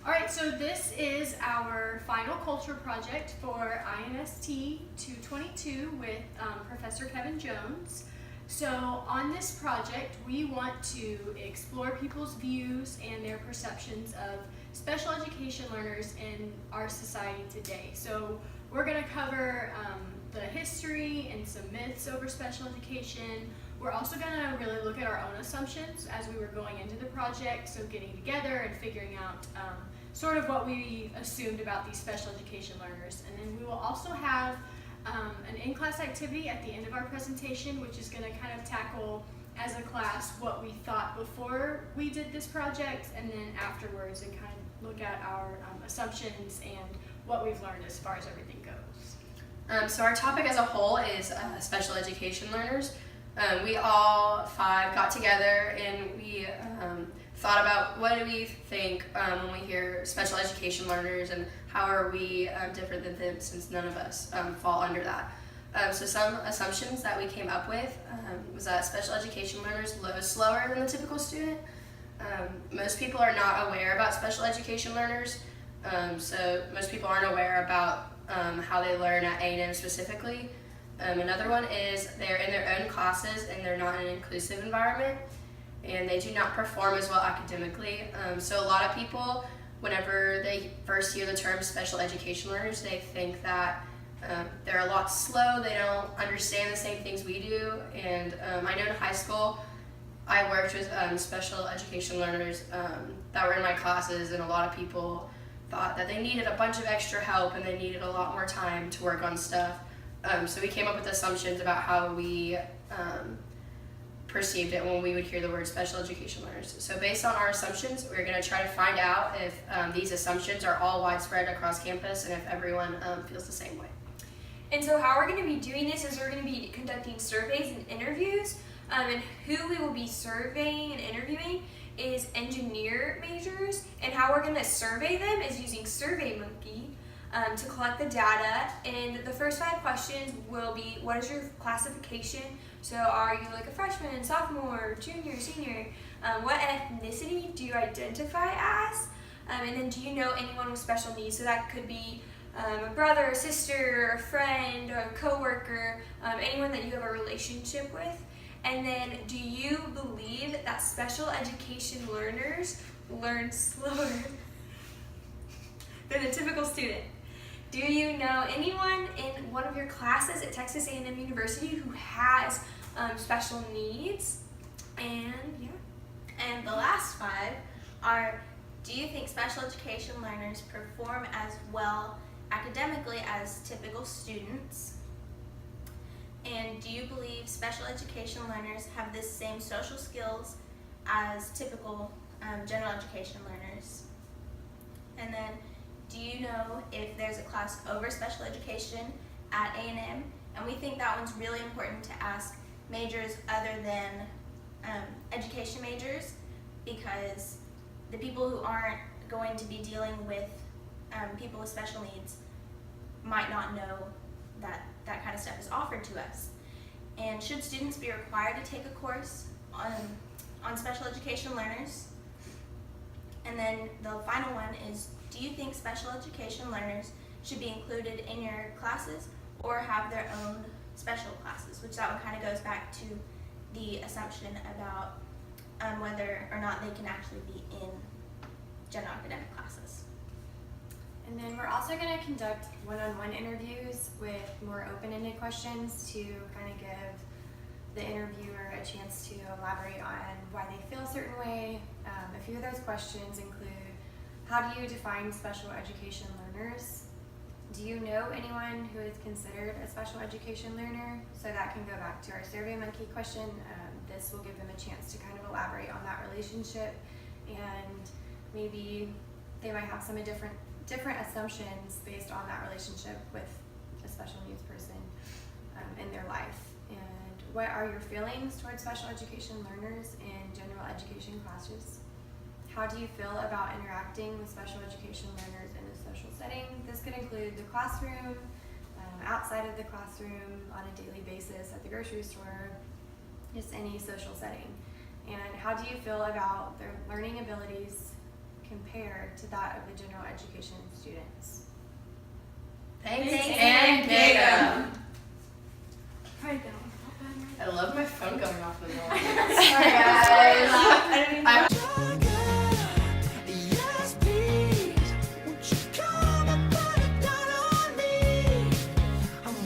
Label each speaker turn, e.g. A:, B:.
A: All right, so this is our final culture project for INST 222 with Professor Kevin Jones. So on this project, we want to explore people's views and their perceptions of special education learners in our society today. So we're going to cover the history and some myths over special education. We're also going to really look at our own assumptions as we were going into the project, so getting together and figuring out sort of what we assumed about these special education learners. And then we will also have an in-class activity at the end of our presentation, which is going to kind of tackle as a class what we thought before we did this project, and then afterwards and kind of look at our assumptions and what we've learned as far as everything goes.
B: So our topic as a whole is special education learners. We all five got together and we thought about what do we think when we hear special education learners and how are we different than them, since none of us fall under that. So some assumptions that we came up with was that special education learners learn slower than the typical student. Most people are not aware about special education learners, so most people aren't aware about how they learn at A&M specifically. Another one is they're in their own classes and they're not in an inclusive environment, and they do not perform as well academically. So a lot of people, whenever they first hear the term special education learners, they think that they're a lot slow, they don't understand the same things we do. And I know in high school, I worked with special education learners that were in my classes, and a lot of people thought that they needed a bunch of extra help and they needed a lot more time to work on stuff. So we came up with assumptions about how we perceived it when we would hear the word special education learners. So based on our assumptions, we're going to try to find out if these assumptions are all widespread across campus and if everyone feels the same way.
C: And so how we're going to be doing this is we're going to be conducting surveys and interviews, and who we will be surveying and interviewing is engineer majors, and how we're going to survey them is using SurveyMonkey to collect the data. And the first 5 questions will be, what is your classification? So are you like a freshman, sophomore, junior, senior? What ethnicity do you identify as? And then do you know anyone with special needs? So that could be a brother, a sister, a friend, a coworker, anyone that you have a relationship with. And then, do you believe that special education learners learn slower than a typical student? Do you know anyone in one of your classes at Texas A&M University who has special needs? And yeah.
D: And the last 5 are, do you think special education learners perform as well academically as typical students? And do you believe special education learners have the same social skills as typical general education learners? And then, do you know if there's a class over special education at A&M? And we think that one's really important to ask majors other than education majors, because the people who aren't going to be dealing with people with special needs might not know that that kind of stuff is offered to us. And should students be required to take a course on special education learners? And then the final one is, do you think special education learners should be included in your classes or have their own special classes? Which that one kind of goes back to the assumption about whether or not they can actually be in general academic classes.
E: And then we're also going to conduct one-on-one interviews with more open-ended questions to kind of give the interviewer a chance to elaborate on why they feel a certain way. A few of those questions include, how do you define special education learners? Do you know anyone who is considered a special education learner? So that can go back to our SurveyMonkey question. This will give them a chance to kind of elaborate on that relationship, and maybe they might have some different assumptions based on that relationship with a special needs person in their life. And what are your feelings towards special education learners in general education classes? How do you feel about interacting with special education learners in a social setting? This could include the classroom, outside of the classroom, on a daily basis, at the grocery store, just any social setting. And how do you feel about their learning abilities compared to that of the general education students?
B: Thanks and get 'em.
A: Probably that one felt bad, right?
B: I love my phone going off in the wall.
E: Sorry, guys.